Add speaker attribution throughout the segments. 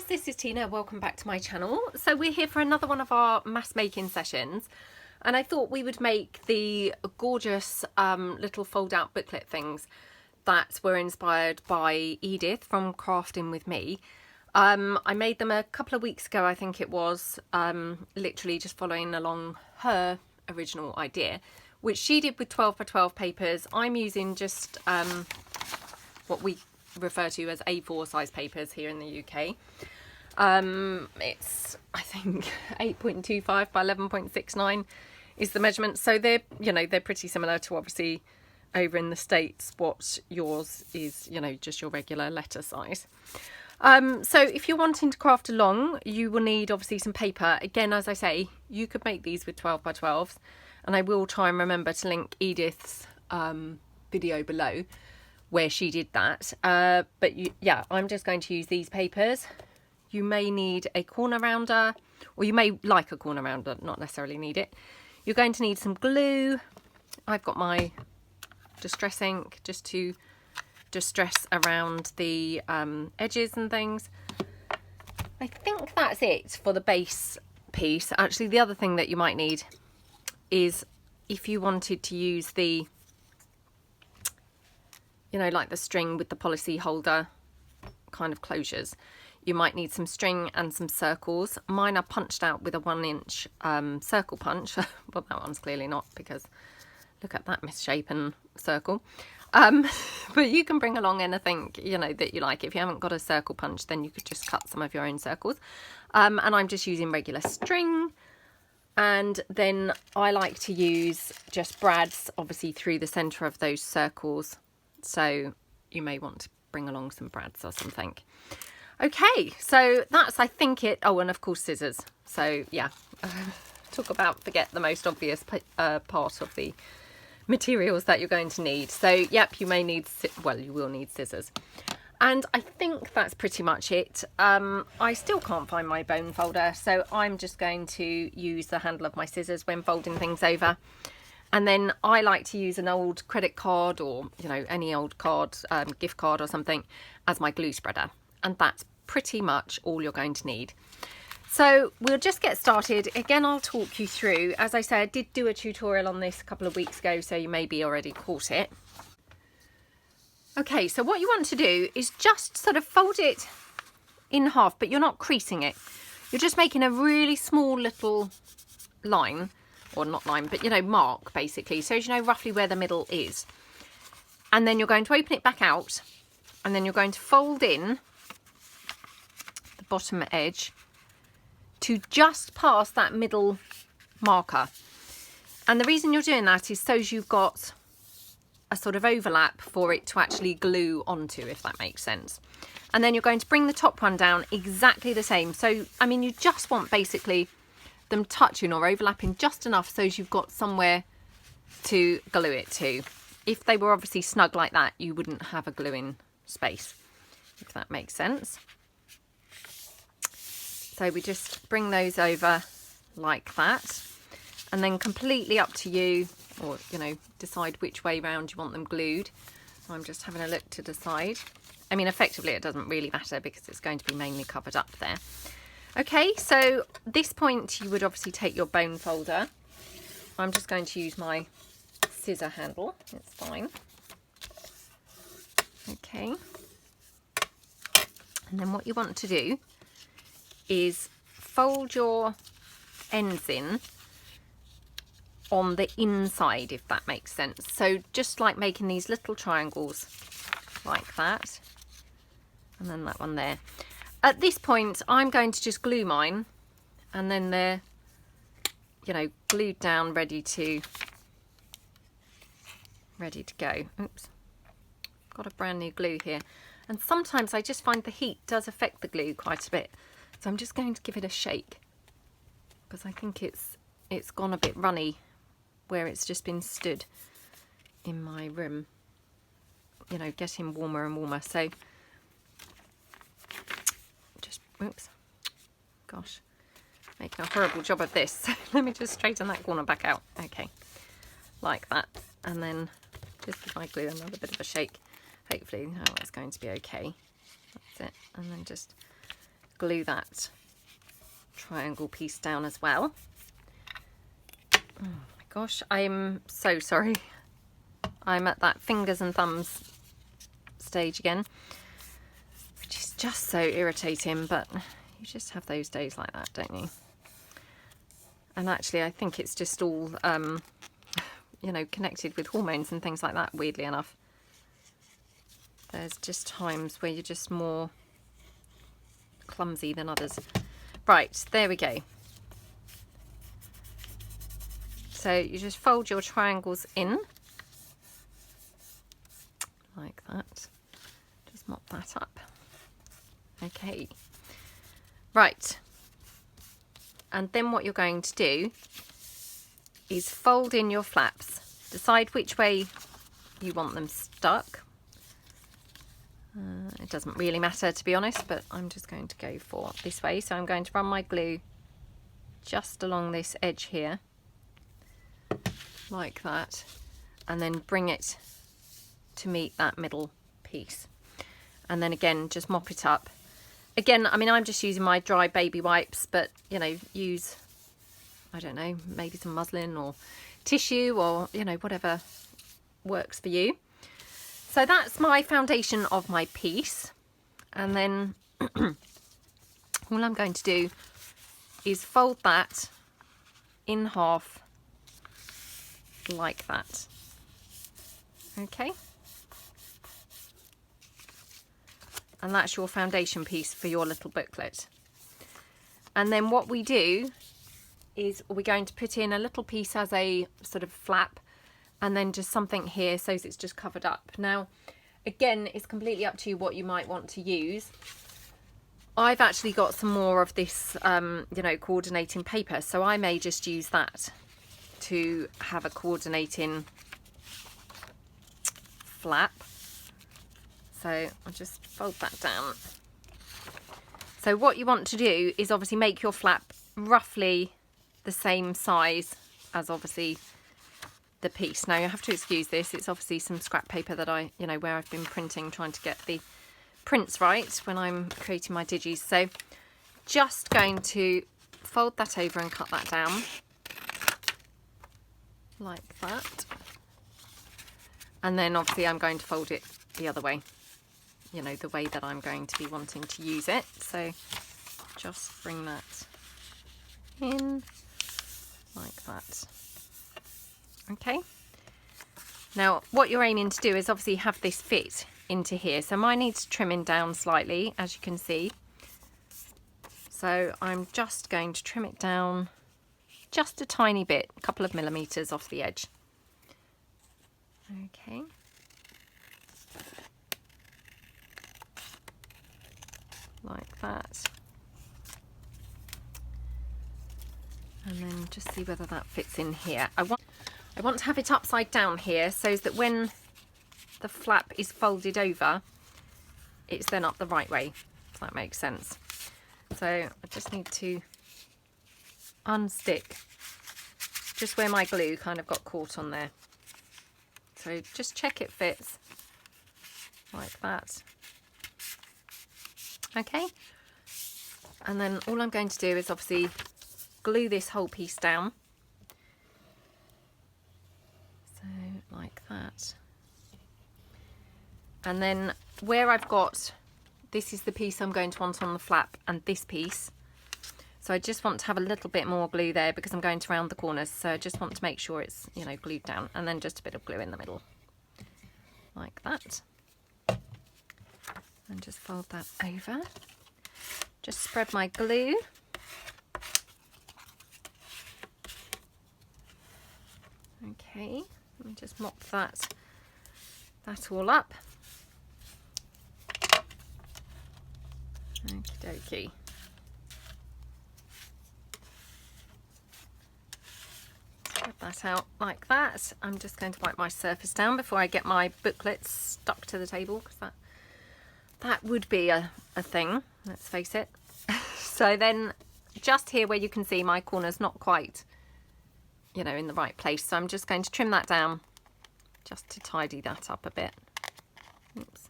Speaker 1: guys, this is Tina. Welcome back to my channel. So we're here for another one of our mass making sessions, and I thought we would make the gorgeous little fold out booklet things that were inspired by Edith from Crafting With Me. I made them a couple of weeks ago, I think it was, literally just following along her original idea, which she did with 12 by 12 papers. I'm using just what we refer to as A4 size papers here in the UK. It's, I think, 8.25 by 11.69 is the measurement. So they're, you know, they're pretty similar to obviously over in the States what yours is, you know, just your regular letter size. So if you're wanting to craft along, you will need obviously some paper. Again, as I say, you could make these with 12 by 12s, and I will try and remember to link Edith's video below where she did that. But yeah, I'm just going to use these papers. You may need a corner rounder, or you may like a corner rounder, not necessarily need it. You're going to need some glue. I've got my distress ink just to distress around the edges and things. I think that's it for the base piece. Actually, the other thing that you might need is if you wanted to use the, you know, like the string with the policy holder kind of closures, you might need some string and some circles. Mine are punched out with a 1-inch circle punch. Well, that one's clearly not, because look at that misshapen circle. But you can bring along anything, you know, that you like. If you haven't got a circle punch, then you could just cut some of your own circles. And I'm just using regular string. And then I like to use just brads, obviously, through the centre of those circles. So you may want to bring along some brads or something. Okay, so that's, I think, it. Oh, and of course scissors. So yeah, forget the most obvious part of the materials that you're going to need. So yep, you may need, well, you will need scissors. And I think that's pretty much it. I still can't find my bone folder, so I'm just going to use the handle of my scissors when folding things over. And then I like to use an old credit card, or, you know, any old card, gift card or something, as my glue spreader. And that's pretty much all you're going to need. So we'll just get started. Again, I'll talk you through. As I say, I did do a tutorial on this a couple of weeks ago, so you maybe already caught it. Okay, so what you want to do is just sort of fold it in half, but you're not creasing it. You're just making a really small little line, or not line, but, you know, mark basically, so as you know roughly where the middle is. And then you're going to open it back out, and then you're going to fold in the bottom edge to just past that middle marker. And the reason you're doing that is so you've got a sort of overlap for it to actually glue onto, if that makes sense. And then you're going to bring the top one down exactly the same. So, I mean, you just want basically them touching or overlapping just enough so you've got somewhere to glue it to. If they were obviously snug like that, you wouldn't have a gluing space, if that makes sense. So we just bring those over like that, and then completely up to you, or, you know, decide which way round you want them glued. I'm just having a look to decide. I mean, effectively it doesn't really matter because it's going to be mainly covered up there. Okay, so this point you would obviously take your bone folder. I'm just going to use my scissor handle, it's fine. Okay, and then what you want to do is fold your ends in on the inside, if that makes sense. So just like making these little triangles like that, and then that one there. At this point, I'm going to just glue mine, and then they're, you know, glued down, ready to go. Oops, got a brand new glue here. And sometimes I just find the heat does affect the glue quite a bit. So I'm just going to give it a shake, because I think it's gone a bit runny where it's just been stood in my room, you know, getting warmer and warmer. So just, oops, gosh, making a horrible job of this. Let me just straighten that corner back out. Okay, like that. And then just give my glue another bit of a shake. Hopefully now it's going to be okay. That's it. And then just glue that triangle piece down as well. Oh my gosh, I'm so sorry. I'm at that fingers and thumbs stage again, which is just so irritating, but you just have those days like that, don't you? And actually I think it's just all you know, connected with hormones and things like that, weirdly enough. There's just times where you're just more clumsy than others. Right, there we go. So you just fold your triangles in like that. Just mop that up. Okay. Right. And then what you're going to do is fold in your flaps. Decide which way you want them stuck. It doesn't really matter, to be honest, but I'm just going to go for this way. So I'm going to run my glue just along this edge here, like that, and then bring it to meet that middle piece. And then again, just mop it up. Again, I mean, I'm just using my dry baby wipes, but, you know, use, I don't know, maybe some muslin or tissue or, you know, whatever works for you. So that's my foundation of my piece. And then all I'm going to do is fold that in half like that. Okay. And that's your foundation piece for your little booklet. And then what we do is we're going to put in a little piece as a sort of flap, and then just something here so it's just covered up. Now, again, it's completely up to you what you might want to use. I've actually got some more of this, you know, coordinating paper, so I may just use that to have a coordinating flap. So I'll just fold that down. So what you want to do is obviously make your flap roughly the same size as obviously the piece. Now you have to excuse this, it's obviously some scrap paper that I, you know, where I've been printing, trying to get the prints right when I'm creating my digis. So just going to fold that over and cut that down like that. And then obviously I'm going to fold it the other way, you know, the way that I'm going to be wanting to use it. So just bring that in like that. Okay. Now what you're aiming to do is obviously have this fit into here. So mine needs trimming down slightly, as you can see. So I'm just going to trim it down just a tiny bit, a couple of millimeters off the edge. Okay. Like that. And then just see whether that fits in here. I want to have it upside down here so that when the flap is folded over, it's then up the right way, if that makes sense. So I just need to unstick just where my glue kind of got caught on there. So just check it fits like that. Okay. And then all I'm going to do is obviously glue this whole piece down. So like that. And then where I've got, this is the piece I'm going to want on the flap, and this piece. So I just want to have a little bit more glue there because I'm going to round the corners. So I just want to make sure it's, you know, glued down, and then just a bit of glue in the middle like that. And just fold that over. Just spread my glue. Okay, let me just mop that all up. Okie dokie. Spread that out like that. I'm just going to wipe my surface down before I get my booklets stuck to the table, because that would be a thing, let's face it. So then just here where you can see my corner's not quite, you know, in the right place, so I'm just going to trim that down just to tidy that up a bit. Oops.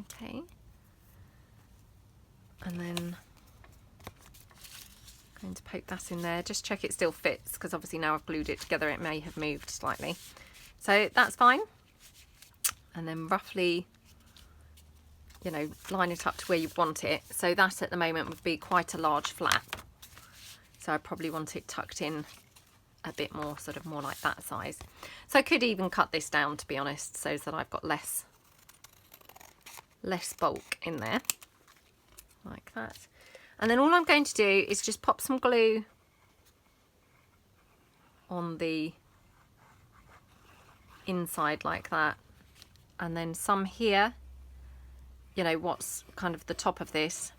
Speaker 1: Okay, And then I'm going to poke that in there. Just check it still fits, because obviously now I've glued it together it may have moved slightly. So that's fine. And then roughly, you know, line it up to where you want it. So that at the moment would be quite a large flap. So I probably want it tucked in a bit more, sort of more like that size. So I could even cut this down, to be honest, so that I've got less bulk in there, like that. And then all I'm going to do is just pop some glue on the inside like that, and then some here, you know, what's kind of the top of this,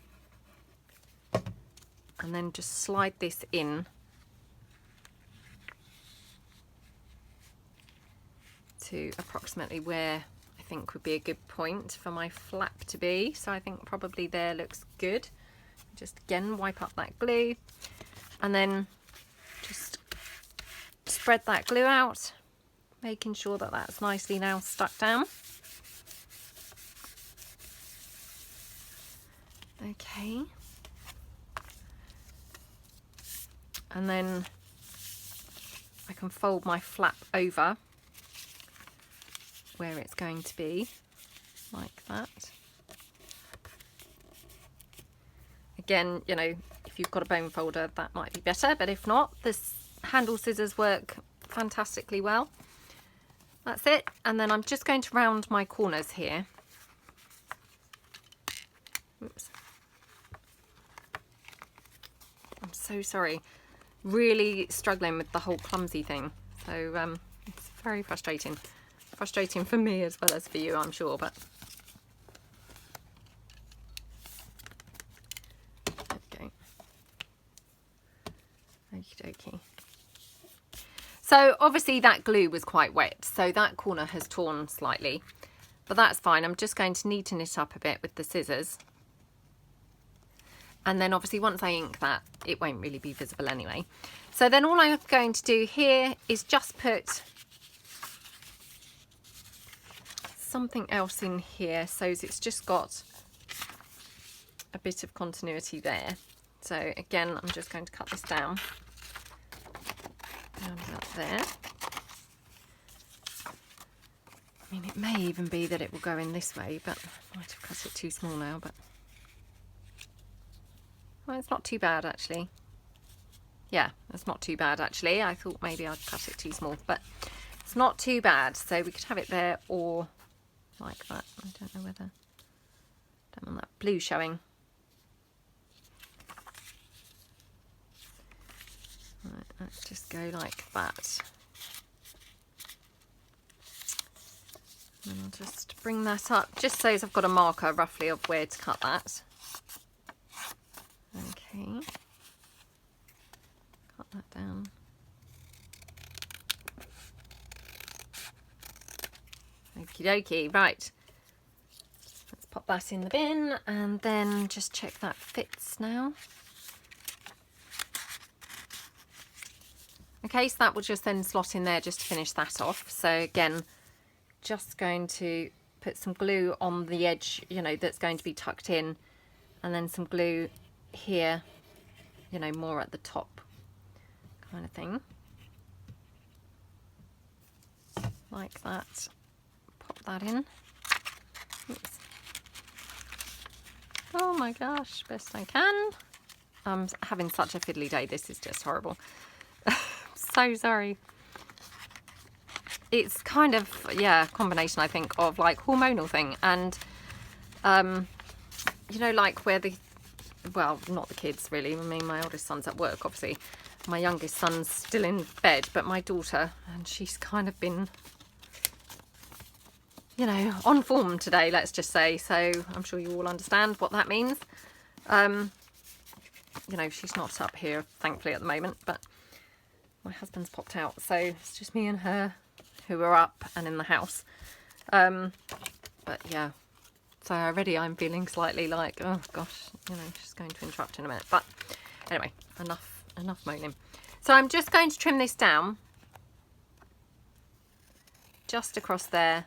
Speaker 1: and then just slide this in to approximately where I think would be a good point for my flap to be. So I think probably there looks good. Just again wipe up that glue, and then just spread that glue out, making sure that that's nicely now stuck down. Okay. And then I can fold my flap over where it's going to be, like that. Again, you know, if you've got a bone folder, that might be better, but if not, this handle scissors work fantastically well. That's it. And then I'm just going to round my corners here. Oops. I'm so sorry. Really struggling with the whole clumsy thing. So it's very frustrating. Frustrating for me as well as for you, I'm sure, but okay. Okie dokie. So obviously that glue was quite wet, so that corner has torn slightly, but that's fine. I'm just going to neaten it up a bit with the scissors. And then obviously once I ink that, it won't really be visible anyway. So then all I'm going to do here is just put something else in here, so it's just got a bit of continuity there. So again, I'm just going to cut this down about there. I mean, it may even be that it will go in this way, but I might have cut it too small now, but well, it's not too bad actually. Yeah, it's not too bad actually. I thought maybe I'd cut it too small, but it's not too bad. So we could have it there or like that. I don't know whether, don't want that blue showing. Right, let's just go like that. And I'll just bring that up just so as I've got a marker roughly of where to cut that. Okay, cut that down. Okie dokie, right. Let's pop that in the bin and then just check that fits now. Okay, so that will just then slot in there just to finish that off. So again, just going to put some glue on the edge, you know, that's going to be tucked in, and then some glue here, you know, more at the top kind of thing. Like that. Pop that in. Oops. Oh my gosh, best I can. I'm having such a fiddly day. This is just horrible. So sorry. It's kind of, yeah, combination I think of like hormonal thing and you know, like where the, well, not the kids really, I mean my oldest son's at work obviously, my youngest son's still in bed, but my daughter, and she's kind of been, you know, on form today, let's just say, so I'm sure you all understand what that means. You know, she's not up here thankfully at the moment, but my husband's popped out, so it's just me and her who are up and in the house. But yeah, so already I'm feeling slightly like, oh gosh, you know, she's going to interrupt in a minute. But anyway, enough moaning. So I'm just going to trim this down just across there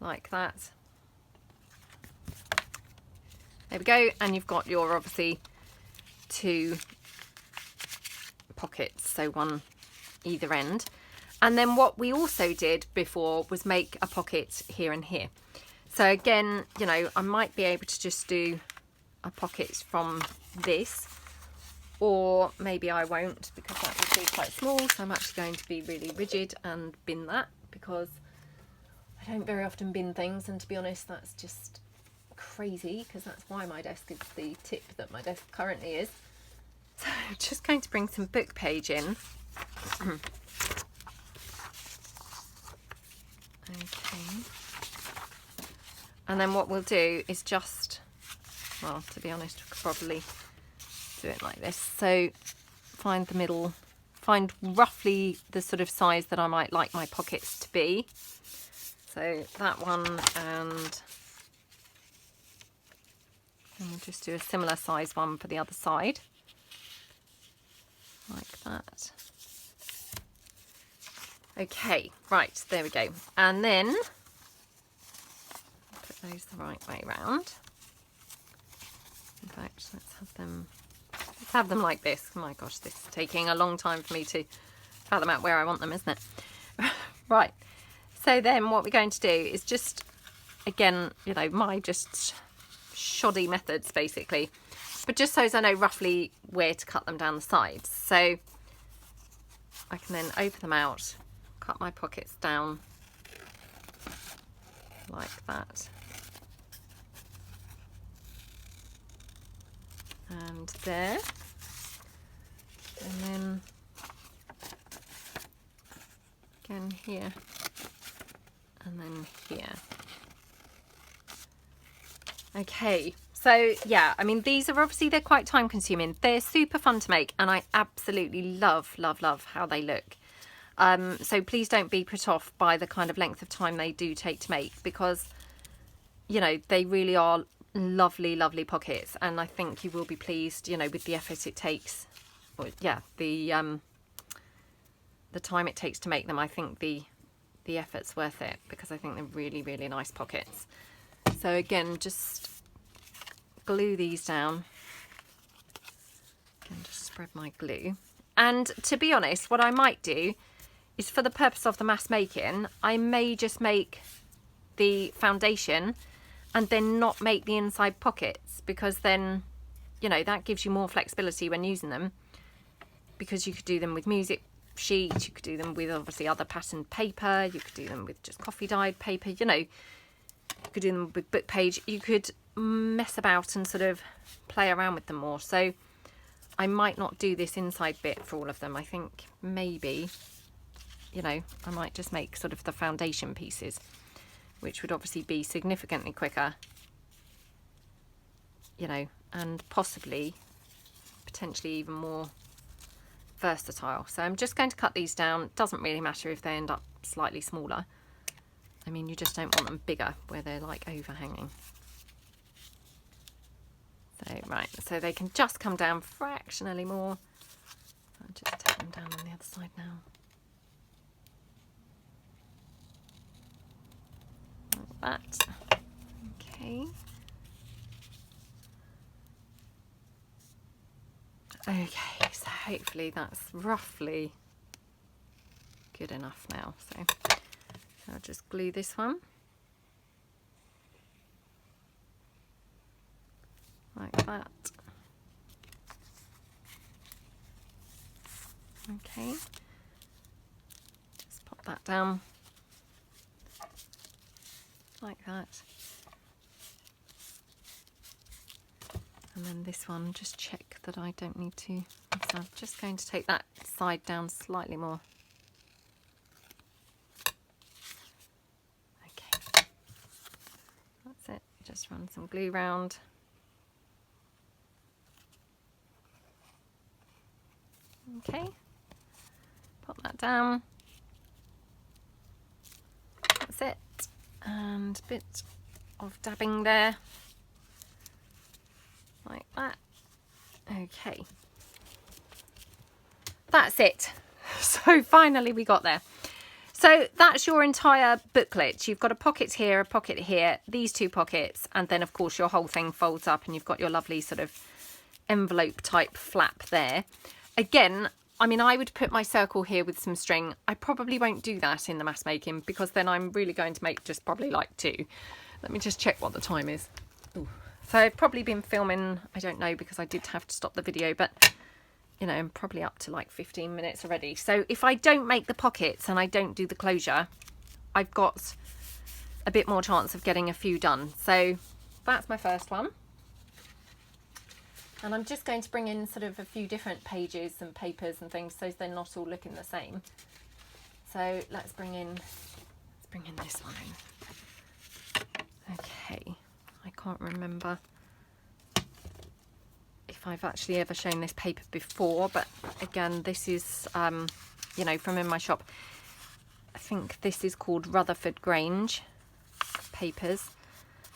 Speaker 1: like that. There we go. And you've got your, obviously, 2 pockets, so one either end. And then what we also did before was make a pocket here and here. So again, you know, I might be able to just do a pocket from this, or maybe I won't, because that would be quite small. So I'm actually going to be really rigid and bin that, because I don't very often bin things, and to be honest, that's just crazy, because that's why my desk is the tip that my desk currently is. So I'm just going to bring some book page in. Okay. And then what we'll do is just, well, to be honest, we could probably do it like this. So find the middle, find roughly the sort of size that I might like my pockets to be. So that one, and we'll just do a similar size one for the other side. Like that. Okay, right, there we go. And then put those the right way round. In fact, let's have them like this. Oh my gosh, this is taking a long time for me to fathom out where I want them, isn't it? Right. So then what we're going to do is just, again, you know, my just shoddy methods basically, but just so as I know roughly where to cut them down the sides. So I can then open them out, cut my pockets down like that. And there. And then again here. And then here. Okay, so yeah, I mean, these are obviously, they're quite time consuming. They're super fun to make, and I absolutely love how they look. So please don't be put off by the kind of length of time they do take to make, because, you know, they really are lovely pockets, and I think you will be pleased, you know, with the effort it takes. Well, yeah, the time it takes to make them. I think the effort's worth it, because I think they're really nice pockets. So again, just glue these down and just spread my glue. And to be honest, what I might do is, for the purpose of the mass making, I may just make the foundation and then not make the inside pockets, because then, you know, that gives you more flexibility when using them, because you could do them with music sheet, you could do them with obviously other patterned paper, you could do them with just coffee dyed paper, you know, you could do them with book page, you could mess about and sort of play around with them more. So I might not do this inside bit for all of them. I think maybe, you know, I might just make sort of the foundation pieces, which would obviously be significantly quicker, you know, and possibly potentially even more versatile. So I'm just going to cut these down. Doesn't really matter if they end up slightly smaller. I mean, you just don't want them bigger where they're like overhanging. So right, so they can just come down fractionally more. I'll just take them down on the other side now. Like that. Okay. Okay, so hopefully that's roughly good enough now. So I'll just glue this one like that. Okay, just pop that down like that. And then this one, just check that I don't need to. So I'm just going to take that side down slightly more. Okay, that's it. Just run some glue round. Okay, pop that down. That's it. And a bit of dabbing there. Like that. Okay, that's it. So finally we got there. So that's your entire booklet. You've got a pocket here, these two pockets, and then of course your whole thing folds up and you've got your lovely sort of envelope type flap there. Again, I mean, I would put my circle here with some string. I probably won't do that in the mass making because then I'm really going to make just probably like 2. Let me just check what the time is. Ooh. So I've probably been filming, I don't know, because I did have to stop the video, but you know, I'm probably up to like 15 minutes already. So if I don't make the pockets and I don't do the closure, I've got a bit more chance of getting a few done. So that's my first one. And I'm just going to bring in sort of a few different pages and papers and things so they're not all looking the same. So let's bring in this one in. Okay, I can't remember if I've actually ever shown this paper before, but again, this is, you know, from in my shop. I think this is called Rutherford Grange papers.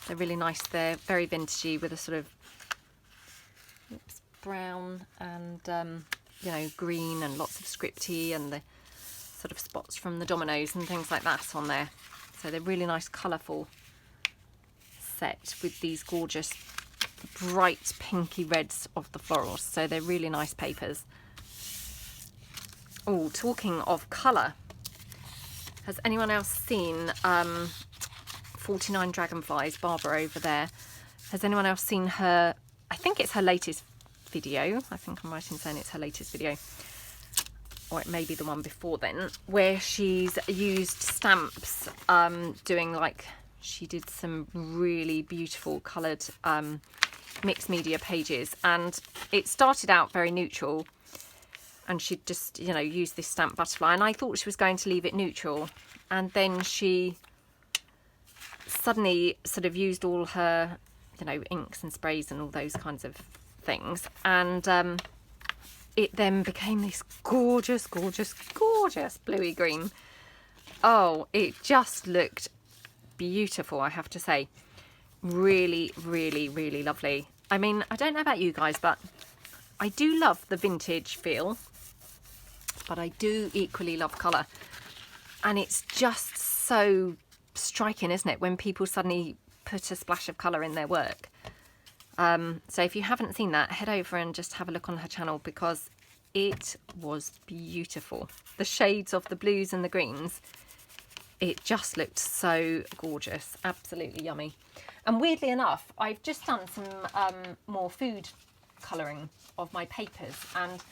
Speaker 1: They're really nice. They're very vintagey with a sort of brown and you know, green and lots of scripty and the sort of spots from the dominoes and things like that on there. So they're really nice, colourful set with these gorgeous bright pinky reds of the florals. So they're really nice papers. Oh, talking of colour, has anyone else seen 49 Dragonflies, Barbara over there? Has anyone else seen her, I think it's her latest video, I think I'm right in saying it's her latest video, or it may be the one before then, where she's used stamps, doing like, she did some really beautiful coloured mixed media pages, and it started out very neutral, and she just, you know, used this stamp butterfly, and I thought she was going to leave it neutral, and then she suddenly sort of used all her, you know, inks and sprays and all those kinds of things, and it then became this gorgeous bluey green. Oh, it just looked beautiful, I have to say. Really lovely. I mean, I don't know about you guys, but I do love the vintage feel, but I do equally love colour, and it's just so striking, isn't it, when people suddenly put a splash of colour in their work. So if you haven't seen that, head over and just have a look on her channel, because it was beautiful. The shades of the blues and the greens, it just looked so gorgeous. Absolutely yummy. And weirdly enough, I've just done some more food colouring of my papers, and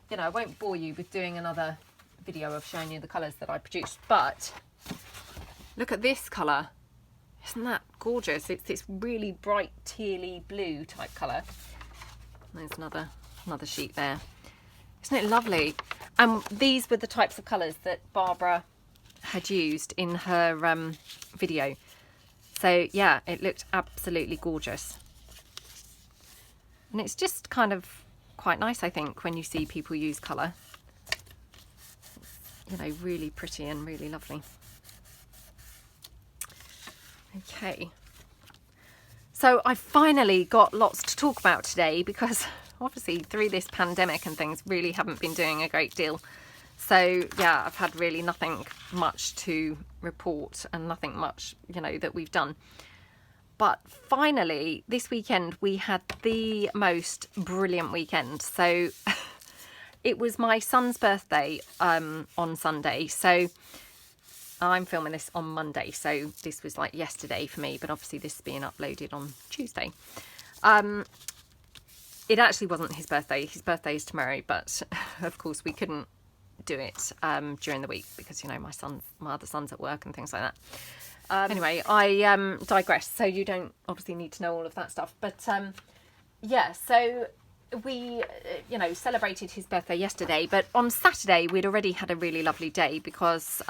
Speaker 1: you know, I won't bore you with doing another video of showing you the colours that I produced, but look at this colour. Isn't that gorgeous? It's this really bright tealy blue type colour. There's another sheet there. Isn't it lovely? And these were the types of colours that Barbara had used in her video. So yeah, it looked absolutely gorgeous. And it's just kind of quite nice, I think, when you see people use colour. You know, really pretty and really lovely. Okay, so I finally got lots to talk about today, because obviously through this pandemic and things, really haven't been doing a great deal. So yeah, I've had really nothing much to report and nothing much, you know, that we've done. But finally, this weekend we had the most brilliant weekend. So it was my son's birthday on Sunday. So I'm filming this on Monday, so this was like yesterday for me, but obviously this is being uploaded on Tuesday. It actually wasn't his birthday. His birthday is tomorrow, but of course we couldn't do it during the week because, you know, my other son's at work and things like that. Anyway, I digress, so you don't obviously need to know all of that stuff. But yeah, so we, you know, celebrated his birthday yesterday, but on Saturday we'd already had a really lovely day because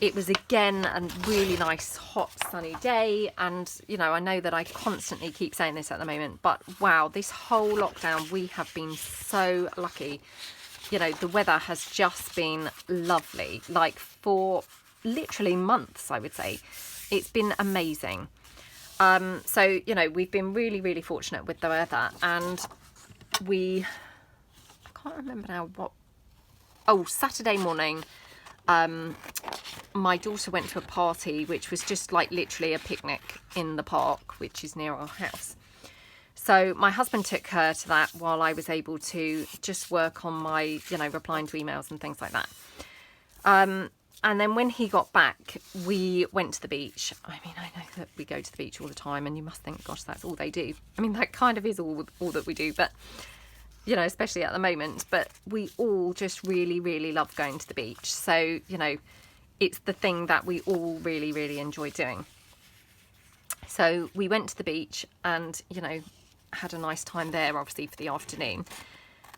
Speaker 1: it was again a really nice hot sunny day, and you know, I know that I constantly keep saying this at the moment, but wow, this whole lockdown we have been so lucky. You know, the weather has just been lovely, like for literally months, I would say. It's been amazing. So, you know, we've been really fortunate with the weather, and I can't remember now what, Saturday morning, my daughter went to a party, which was just like literally a picnic in the park, which is near our house. So my husband took her to that while I was able to just work on my, replying to emails and things like that. And then when he got back, we went to the beach. I mean, I know that we go to the beach all the time, and you must think, gosh, that's all they do. I mean, that kind of is all that we do, but, especially at the moment. But we all just really, really love going to the beach. So, it's the thing that we all really, really enjoy doing. So we went to the beach and, had a nice time there, obviously, for the afternoon.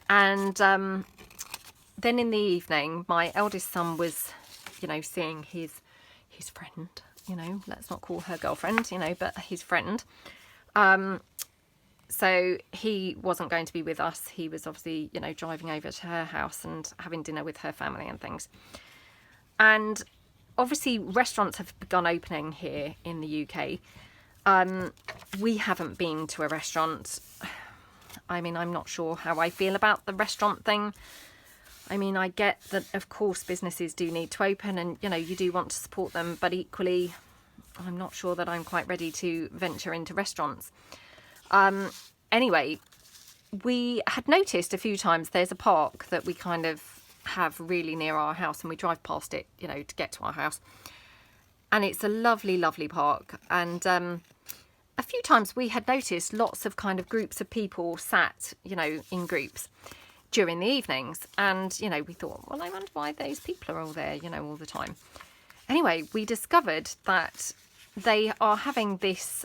Speaker 1: And then in the evening, my eldest son was, seeing his friend, let's not call her girlfriend, but his friend. So he wasn't going to be with us. He was obviously, driving over to her house and having dinner with her family and things. And obviously restaurants have begun opening here in the UK. We haven't been to a restaurant. I mean, I'm not sure how I feel about the restaurant thing. I mean, I get that, of course, businesses do need to open and, you do want to support them. But equally, I'm not sure that I'm quite ready to venture into restaurants. Anyway, we had noticed a few times there's a park that we kind of have really near our house, and we drive past it, to get to our house. And it's a lovely, lovely park. And a few times we had noticed lots of kind of groups of people sat, in groups during the evenings. And, we thought, well, I wonder why those people are all there, all the time. Anyway, we discovered that they are having this,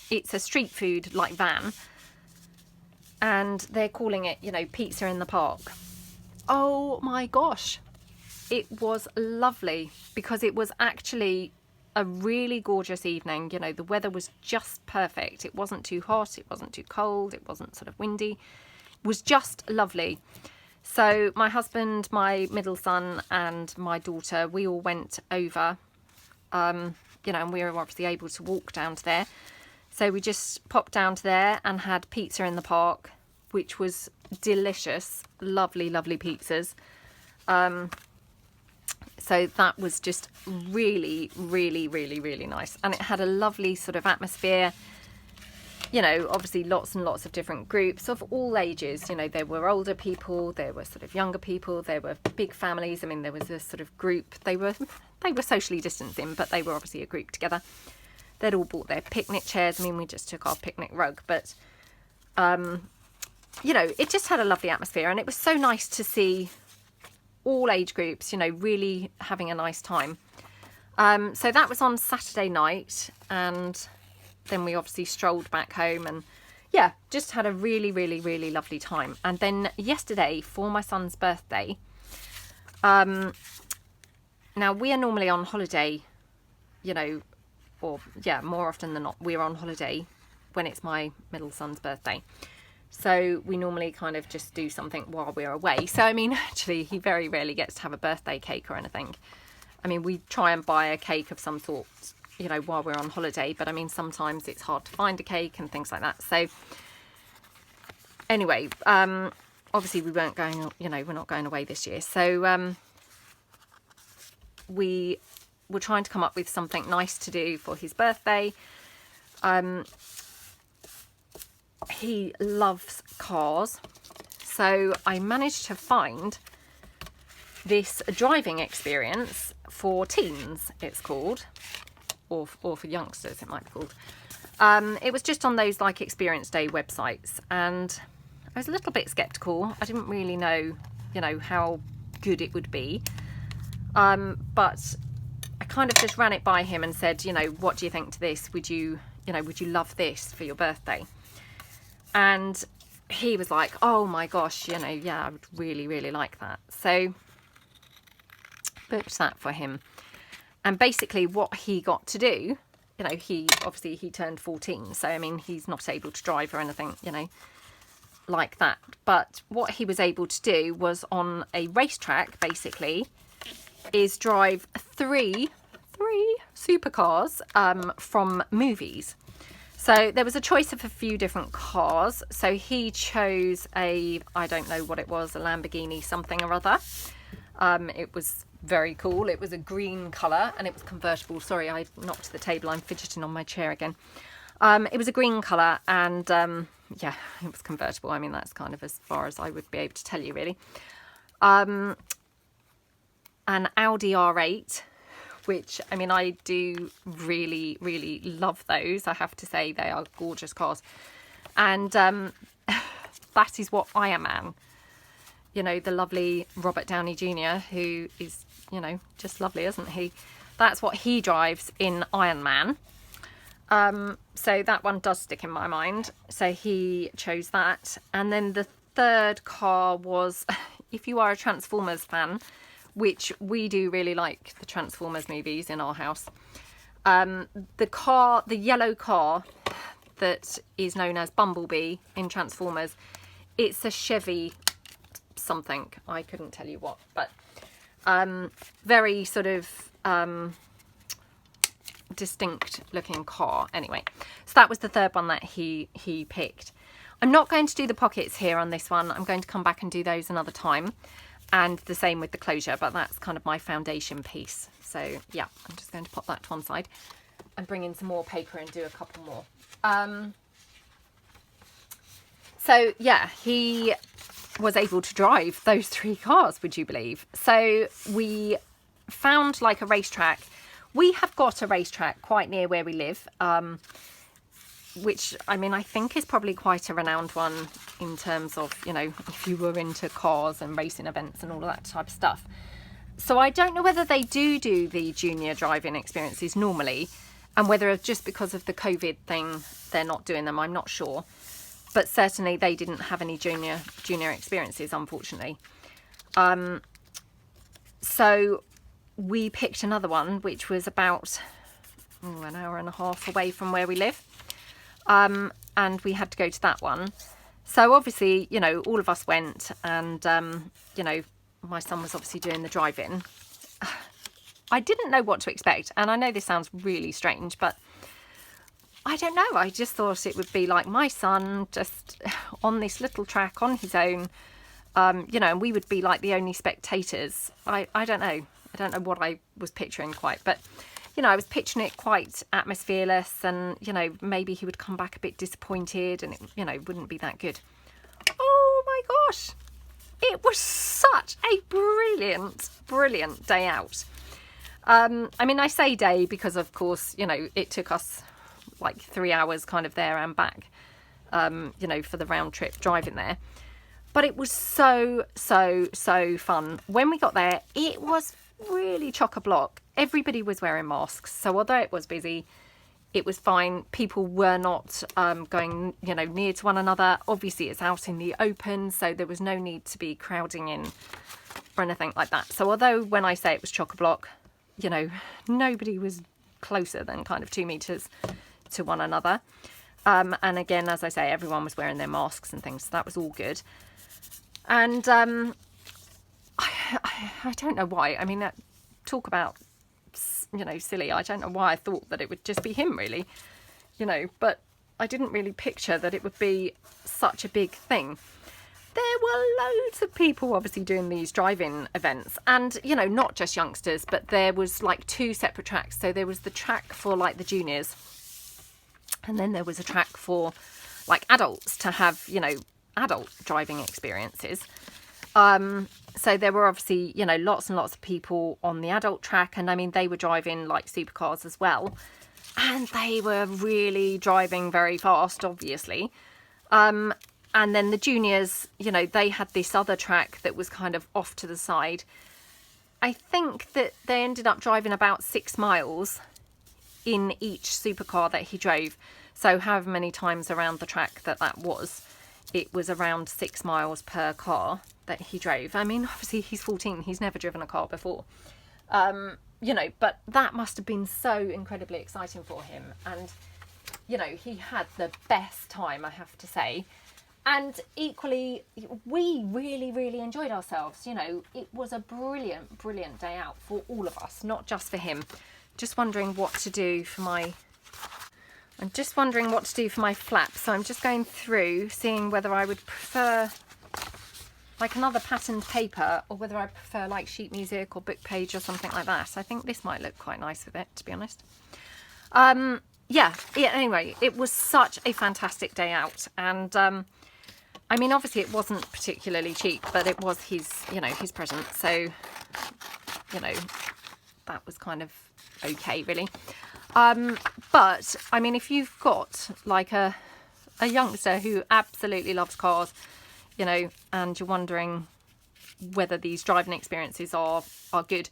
Speaker 1: it's a street food like van. And they're calling it, pizza in the park. Oh my gosh. It was lovely because it was actually a really gorgeous evening. The weather was just perfect. It wasn't too hot. It wasn't too cold. It wasn't sort of windy. It was just lovely. So my husband, my middle son and my daughter, we all went over, and we were obviously able to walk down to there. So we just popped down to there and had pizza in the park, which was delicious. Lovely, lovely pizzas. So that was just really, really, really, really nice. And it had a lovely sort of atmosphere. Obviously lots and lots of different groups of all ages. There were older people, there were sort of younger people, there were big families. I mean, there was a sort of group. They were socially distancing, but they were obviously a group together. They'd all bought their picnic chairs. I mean, we just took our picnic rug, but, it just had a lovely atmosphere. And it was so nice to see all age groups, really having a nice time. So that was on Saturday night, and then we obviously strolled back home and just had a really, really, really lovely time. And then yesterday for my son's birthday, now we are normally on holiday, more often than not, we're on holiday when it's my middle son's birthday. So we normally kind of just do something while we're away. So, I mean, actually, he very rarely gets to have a birthday cake or anything. I mean, we try and buy a cake of some sort, while we're on holiday. But, I mean, sometimes it's hard to find a cake and things like that. So, anyway, obviously we weren't going, we're not going away this year. So, we were trying to come up with something nice to do for his birthday. He loves cars, so I managed to find this driving experience for teens, it's called, or for youngsters, it might be called. It was just on those like experience day websites, and I was a little bit skeptical. I didn't really know, how good it would be, but I kind of just ran it by him and said, what do you think to this? Would you love this for your birthday? And he was like, oh my gosh, I would really, really like that. So booked that for him. And basically what he got to do, he turned 14. So, I mean, he's not able to drive or anything, like that. But what he was able to do was on a racetrack, basically, is drive three supercars from movies. So there was a choice of a few different cars. So he chose I don't know what it was, a Lamborghini something or other. It was very cool. It was a green colour and it was convertible. Sorry, I knocked the table. I'm fidgeting on my chair again. It was a green colour and yeah, it was convertible. I mean, that's kind of as far as I would be able to tell you, really. An Audi R8, which, I mean, I do really, really love those. I have to say, they are gorgeous cars. And that is what Iron Man, you know, the lovely Robert Downey Jr., who is, you know, just lovely, isn't he? That's what he drives in Iron Man. So that one does stick in my mind. So he chose that. And then the third car was, if you are a Transformers fan, which we do really like the Transformers movies in our house, the yellow car that is known as Bumblebee in Transformers, it's a Chevy something, I couldn't tell you what, but very sort of distinct looking car. Anyway, so that was the third one that he picked. I'm not going to do the pockets here on this one. I'm going to come back and do those another time, and the same with the closure, but that's kind of my foundation piece. So yeah, I'm just going to pop that to one side and bring in some more paper and do a couple more. So yeah, he was able to drive those 3 cars, would you believe? So we found like a racetrack. We have got a racetrack quite near where we live, which, I mean, I think is probably quite a renowned one in terms of, you know, if you were into cars and racing events and all of that type of stuff. So I don't know whether they do the junior driving experiences normally, and whether just because of the COVID thing they're not doing them, I'm not sure. But certainly they didn't have any junior experiences, unfortunately. So we picked another one, which was about an hour and a half away from where we live. And we had to go to that one. So obviously, you know, all of us went, and, you know, my son was obviously doing the driving. I didn't know what to expect. And I know this sounds really strange, but I don't know. I just thought it would be like my son just on this little track on his own, you know, and we would be like the only spectators. I don't know. I don't know what I was picturing quite, but, you know, I was picturing it quite atmosphereless, and, you know, maybe he would come back a bit disappointed and it, you know, wouldn't be that good. Oh my gosh. It was such a brilliant, brilliant day out. I mean, I say day because, of course, you know, it took us like 3 hours kind of there and back, you know, for the round trip driving there. But it was so, so, so fun. When we got there, it was really chock-a-block. Everybody was wearing masks. So although it was busy, it was fine. People were not going, you know, near to one another. Obviously, it's out in the open, so there was no need to be crowding in or anything like that. So although when I say it was chock-a-block, you know, nobody was closer than kind of 2 meters to one another. And again, as I say, everyone was wearing their masks and things, so that was all good. And I don't know why. I mean, talk about, you know, silly. I don't know why I thought that it would just be him, really, you know, but I didn't really picture that it would be such a big thing. There were loads of people obviously doing these drive-in events, and, you know, not just youngsters, but there was like 2 separate tracks. So there was the track for like the juniors, and then there was a track for like adults to have, you know, adult driving experiences. So there were obviously, you know, lots and lots of people on the adult track, and I mean, they were driving like supercars as well, and they were really driving very fast, obviously. And then the juniors, you know, they had this other track that was kind of off to the side. I think that they ended up driving about 6 miles in each supercar that he drove. So however many times around the track that was, it was around 6 miles per car that he drove. I mean, obviously he's 14, he's never driven a car before. You know, but that must have been so incredibly exciting for him. And, you know, he had the best time, I have to say. And equally, we really, really enjoyed ourselves. You know, it was a brilliant, brilliant day out for all of us, not just for him. Just wondering what to do for my... I'm just wondering what to do for my flap. So I'm just going through, seeing whether I would prefer like another patterned paper, or whether I prefer like sheet music or book page or something like that. I think this might look quite nice with it, to be honest. Yeah, anyway, it was such a fantastic day out. And I mean, obviously it wasn't particularly cheap, but it was his, you know, his present. So, you know, that was kind of okay, really. But I mean, if you've got like a youngster who absolutely loves cars, you know, and you're wondering whether these driving experiences are good,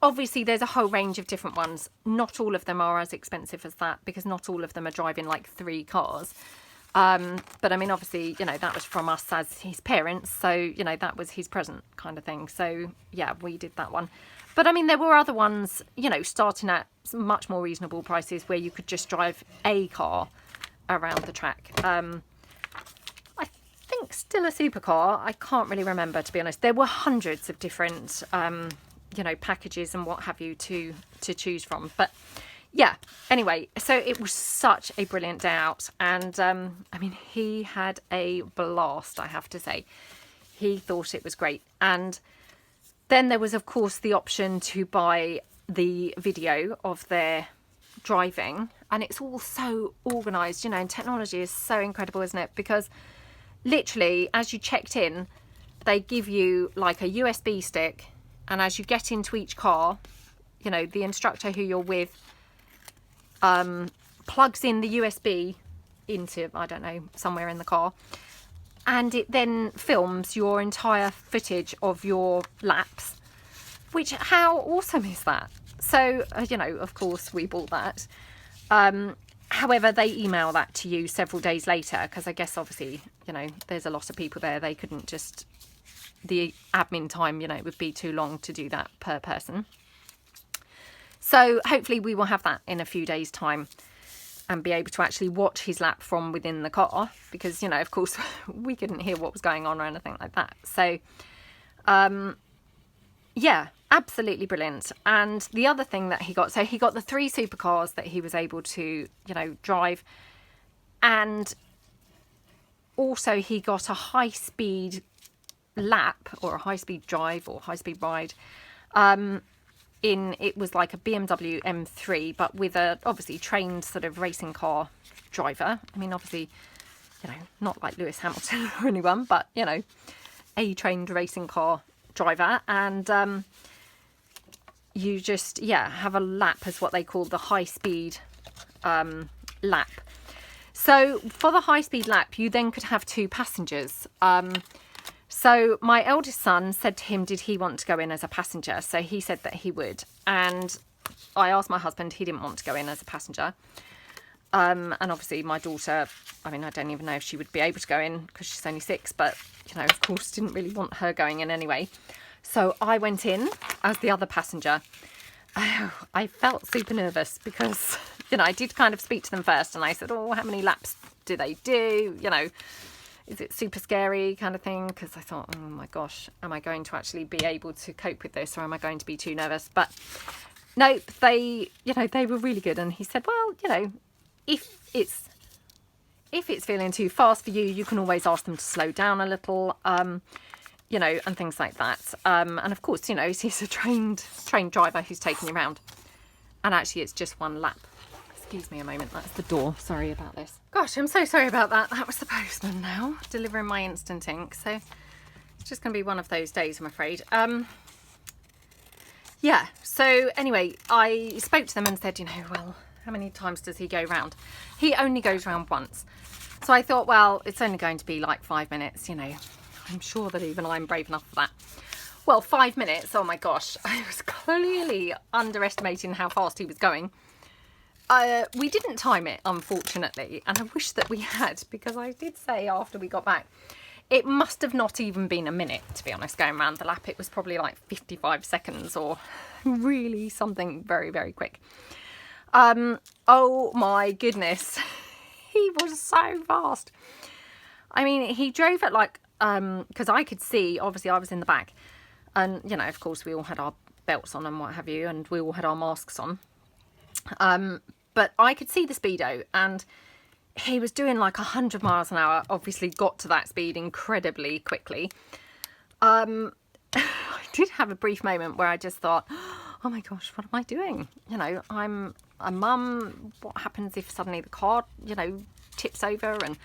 Speaker 1: obviously there's a whole range of different ones. Not all of them are as expensive as that, because not all of them are driving like 3 cars. But I mean, obviously, you know, that was from us as his parents, so, you know, that was his present kind of thing. So yeah, we did that one. But I mean, there were other ones, you know, starting at much more reasonable prices where you could just drive a car around the track. I think still a supercar. I can't really remember, to be honest. There were hundreds of different, you know, packages and what have you to choose from. But yeah, anyway, so it was such a brilliant day out. And I mean, he had a blast, I have to say. He thought it was great. And then there was, of course, the option to buy the video of their driving. And it's all so organised, you know, and technology is so incredible, isn't it? Because literally, as you checked in, they give you like a USB stick. And as you get into each car, you know, the instructor who you're with plugs in the USB into, I don't know, somewhere in the car. And it then films your entire footage of your laps, which, how awesome is that? So, you know, of course we bought that. However, they email that to you several days later, because I guess obviously, you know, there's a lot of people there. They couldn't just, the admin time, you know, it would be too long to do that per person. So hopefully we will have that in a few days' time and be able to actually watch his lap from within the car, because, you know, of course, we couldn't hear what was going on or anything like that. So, yeah, absolutely brilliant. And the other thing that he got, so he got the 3 supercars that he was able to, you know, drive. And also he got a high-speed lap, or a high-speed drive, or high-speed ride, it was like a BMW M3, but with a obviously trained sort of racing car driver. I mean, obviously, you know, not like Lewis Hamilton or anyone, but, you know, a trained racing car driver. And you just, yeah, have a lap, as what they call the high speed lap. So for the high speed lap, you then could have 2 passengers. So my eldest son said to him, did he want to go in as a passenger? So he said that he would. And I asked my husband, he didn't want to go in as a passenger. And obviously my daughter, I mean, I don't even know if she would be able to go in because she's only 6, but, you know, of course, didn't really want her going in anyway. So I went in as the other passenger. Oh, I felt super nervous because, you know, I did kind of speak to them first, and I said, oh, how many laps do they do? You know, is it super scary kind of thing? Because I thought, oh my gosh, am I going to actually be able to cope with this, or am I going to be too nervous? But no, they, you know, they were really good. And he said, well, you know, if it's feeling too fast for you, you can always ask them to slow down a little, you know, and things like that. And of course, you know, he's a trained driver who's taking you around. And actually, it's just 1 lap. Excuse me a moment, that's the door. Sorry about this. Gosh, I'm so sorry about that. That was the postman now, delivering my instant ink. So it's just going to be one of those days, I'm afraid. Yeah, so anyway, I spoke to them and said, you know, well, how many times does he go round? He only goes round once. So I thought, well, it's only going to be like 5 minutes, you know. I'm sure that even I'm brave enough for that. Well, 5 minutes, oh my gosh. I was clearly underestimating how fast he was going. We didn't time it, unfortunately, and I wish that we had, because I did say after we got back, it must have not even been a minute, to be honest, going around the lap. It was probably like 55 seconds or really something very, very quick. Oh my goodness. He was so fast. I mean, he drove at like, because I could see, obviously I was in the back, and, you know, of course we all had our belts on and what have you, and we all had our masks on. But I could see the speedo, and he was doing like 100 miles an hour, obviously got to that speed incredibly quickly. I did have a brief moment where I just thought, oh my gosh, what am I doing? You know, I'm a mum. What happens if suddenly the car, you know, tips over and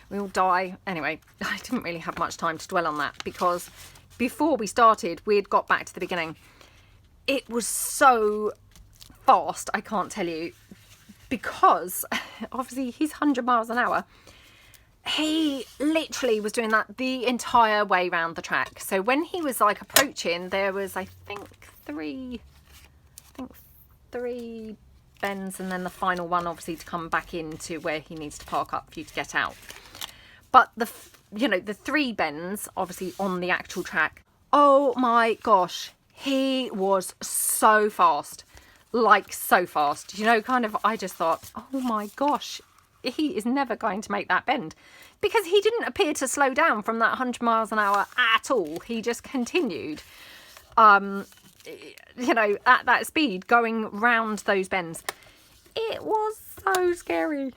Speaker 1: we all die? Anyway, I didn't really have much time to dwell on that, because before we started, we had got back to the beginning. It was so fast, I can't tell you, because obviously he's 100 miles an hour. He literally was doing that the entire way round the track. So when he was like approaching, there was, I think three bends, and then the final one obviously to come back into where he needs to park up for you to get out. But the 3 bends obviously on the actual track, oh my gosh, he was so fast, like so fast, you know, kind of, I just thought, oh my gosh, he is never going to make that bend, because he didn't appear to slow down from that 100 miles an hour at all. He just continued, you know, at that speed going round those bends. It was so scary,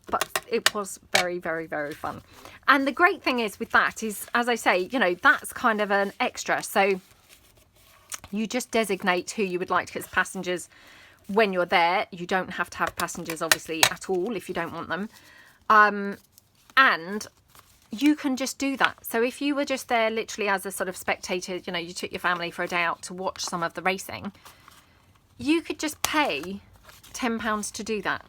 Speaker 1: but it was very, very, very fun. And the great thing is with that is, as I say, you know, that's kind of an extra. So you just designate who you would like as passengers when you're there. You don't have to have passengers, obviously, at all if you don't want them. And you can just do that. So if you were just there literally as a sort of spectator, you know, you took your family for a day out to watch some of the racing, you could just pay £10 to do that.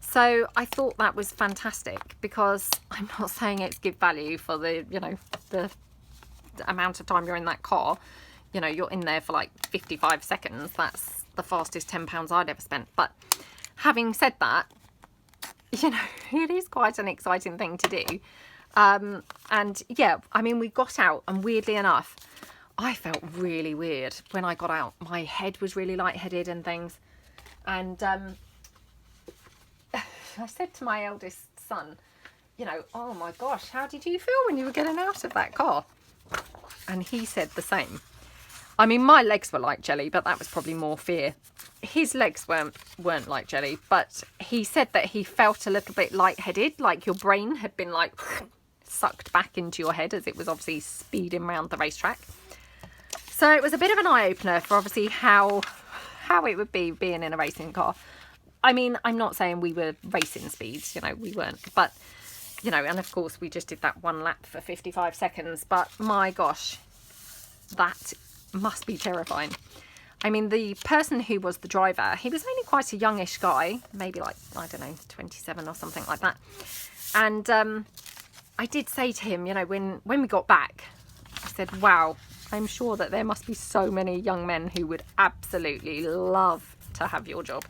Speaker 1: So I thought that was fantastic, because I'm not saying it's good value for the, you know, the amount of time you're in that car. You know, you're in there for like 55 seconds. That's the fastest £10 I'd ever spent. But having said that, you know, it is quite an exciting thing to do. And yeah, I mean, we got out, and weirdly enough, I felt really weird when I got out. My head was really lightheaded and things. And I said to my eldest son, you know, oh my gosh, how did you feel when you were getting out of that car? And he said the same. I mean, my legs were like jelly, but that was probably more fear. His legs weren't like jelly, but he said that he felt a little bit lightheaded, like your brain had been like sucked back into your head, as it was obviously speeding around the racetrack. So it was a bit of an eye-opener for obviously how it would be being in a racing car. I mean, I'm not saying we were racing speeds, you know, we weren't, but, you know, and of course we just did that one lap for 55 seconds, but my gosh, that must be terrifying. I mean, the person who was the driver, he was only quite a youngish guy, maybe like, I don't know, 27 or something like that. And I did say to him, you know, when we got back, I said, wow, I'm sure that there must be so many young men who would absolutely love to have your job.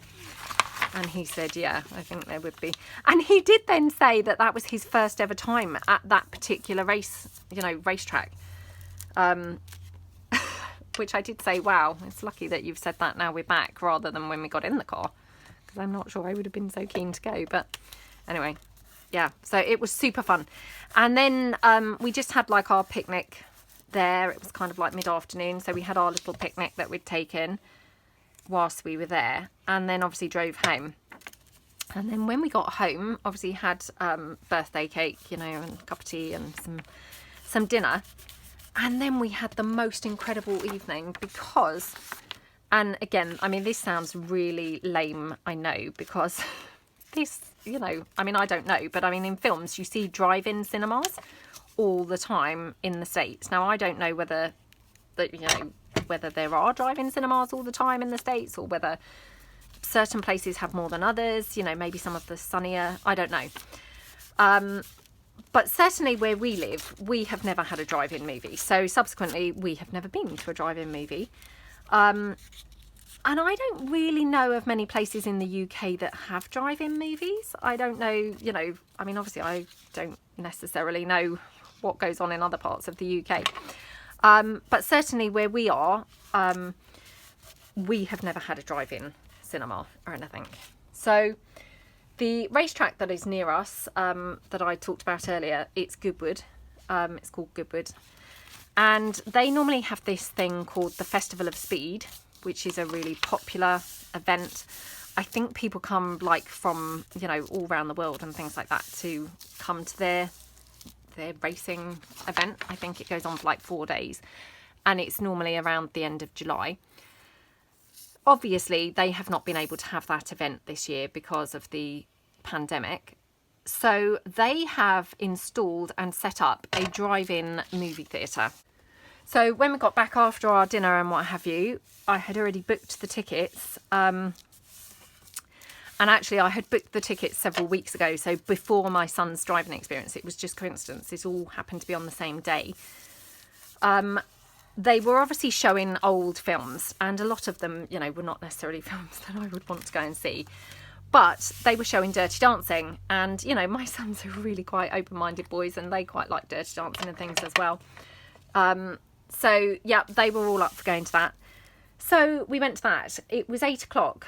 Speaker 1: And he said, yeah, I think there would be. And he did then say that that was his first ever time at that particular racetrack. Which I did say, wow, it's lucky that you've said that now we're back, rather than when we got in the car, because I'm not sure I would have been so keen to go. But anyway, yeah, so it was super fun. And then we just had like our picnic there. It was kind of like mid-afternoon, so we had our little picnic that we'd taken whilst we were there, and then obviously drove home. And then when we got home, obviously had birthday cake, you know, and a cup of tea and some dinner. And then we had the most incredible evening, because, and again, I mean, this sounds really lame, I know, because this, you know, I mean, I don't know, but I mean, in films, you see drive-in cinemas all the time in the States. Now, I don't know whether there are drive-in cinemas all the time in the States, or whether certain places have more than others, you know, maybe some of the sunnier, I don't know. But certainly where we live, we have never had a drive-in movie. So subsequently, we have never been to a drive-in movie. And I don't really know of many places in the UK that have drive-in movies. I don't know, you know, I mean, obviously I don't necessarily know what goes on in other parts of the UK. But certainly where we are, we have never had a drive-in cinema or anything. So the racetrack that is near us, that I talked about earlier, it's Goodwood. It's called Goodwood. And they normally have this thing called the Festival of Speed, which is a really popular event. I think people come like from, you know, all around the world and things like that to come to their their racing event. I think it goes on for like 4 days, and it's normally around the end of July. Obviously, they have not been able to have that event this year because of the pandemic. So they have installed and set up a drive-in movie theatre. So when we got back after our dinner and what have you, I had already booked the tickets. And actually I had booked the tickets several weeks ago. So before my son's driving experience, it was just coincidence. It all happened to be on the same day. They were obviously showing old films, and a lot of them, you know, were not necessarily films that I would want to go and see. But they were showing Dirty Dancing, and, you know, my sons are really quite open-minded boys, and they quite like Dirty Dancing and things as well. So, yeah, they were all up for going to that. So we went to that. It was 8 o'clock,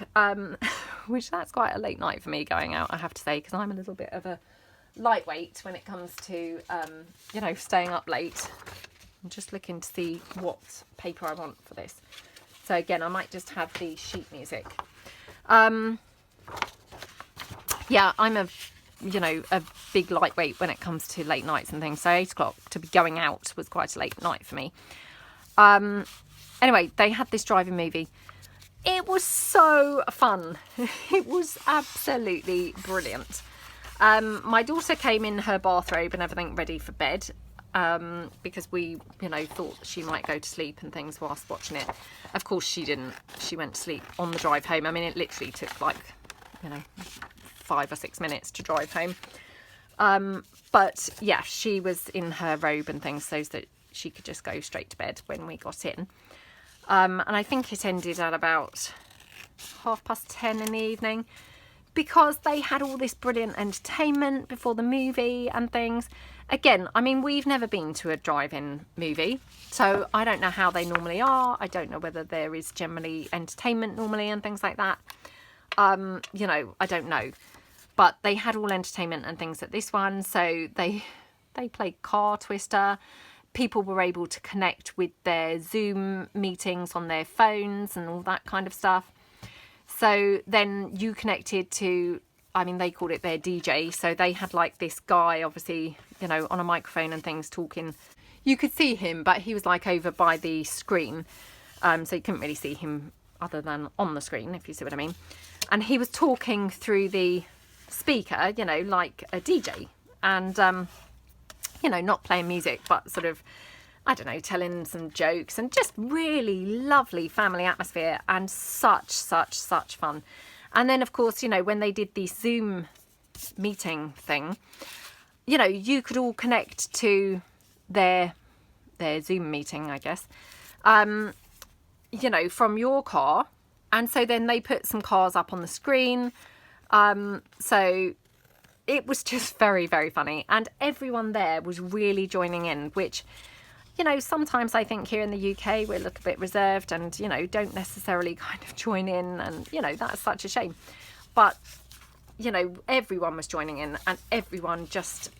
Speaker 1: which that's quite a late night for me going out, I have to say, because I'm a little bit of a lightweight when it comes to, you know, staying up late. I'm just looking to see what paper I want for this. So again, I might just have the sheet music. Yeah, I'm a big lightweight when it comes to late nights and things. So 8 o'clock to be going out was quite a late night for me. Anyway, they had this driving movie. It was so fun. It was absolutely brilliant. My daughter came in her bathrobe and everything ready for bed. Because we, you know, thought she might go to sleep and things whilst watching it. Of course she didn't. She went to sleep on the drive home. I mean, it literally took like, you know, 5 or 6 minutes to drive home. But yeah, she was in her robe and things so that she could just go straight to bed when we got in. And I think it ended at about 10:30 in the evening, because they had all this brilliant entertainment before the movie and things. Again, I mean, we've never been to a drive-in movie, so I don't know how they normally are. I don't know whether there is generally entertainment normally and things like that. You know, I don't know. But they had all entertainment and things at this one, so they played Car Twister. People were able to connect with their Zoom meetings on their phones and all that kind of stuff. So then you connected to, I mean, they called it their DJ. So they had like this guy, obviously, you know, on a microphone and things talking. You could see him, but he was like over by the screen. So you couldn't really see him other than on the screen, if you see what I mean. And he was talking through the speaker, you know, like a DJ. And, you know, not playing music, but sort of, I don't know, telling some jokes, and just really lovely family atmosphere, and such fun. And then, of course, you know, when they did the Zoom meeting thing, you know, you could all connect to their Zoom meeting, I guess, you know, from your car. And so then they put some cars up on the screen. So it was just very, very funny. And everyone there was really joining in, which, you know, sometimes I think here in the UK we're a little bit reserved and, you know, don't necessarily kind of join in, and, you know, that's such a shame. But, you know, everyone was joining in, and everyone just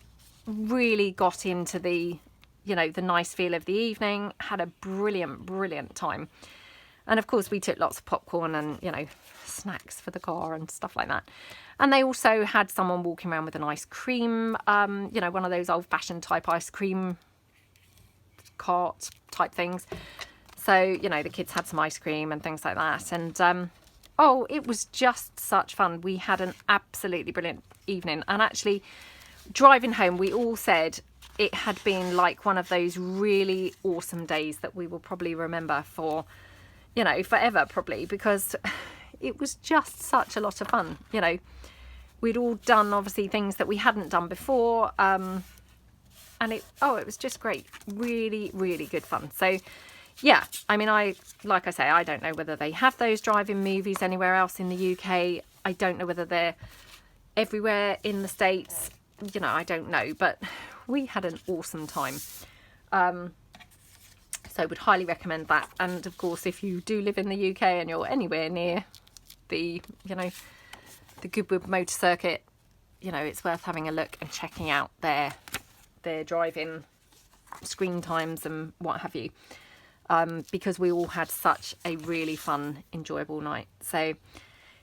Speaker 1: really got into the, you know, the nice feel of the evening, had a brilliant time. And of course we took lots of popcorn and, you know, snacks for the car and stuff like that. And they also had someone walking around with an ice cream, you know, one of those old-fashioned type ice cream cart type things. So, you know, the kids had some ice cream and things like that. And, oh, it was just such fun. We had an absolutely brilliant evening. And actually, driving home, we all said it had been like one of those really awesome days that we will probably remember for, you know, forever probably, because it was just such a lot of fun. You know, we'd all done obviously things that we hadn't done before, and it was just great. Really good fun. So yeah, I mean, like I say, I don't know whether they have those drive-in movies anywhere else in the UK. I don't know whether they're everywhere in the States, you know, I don't know, but we had an awesome time. So would highly recommend that. And of course, if you do live in the UK and you're anywhere near the, you know, the Goodwood Motor Circuit, you know, it's worth having a look and checking out their drive-in screen times and what have you, because we all had such a really fun, enjoyable night. So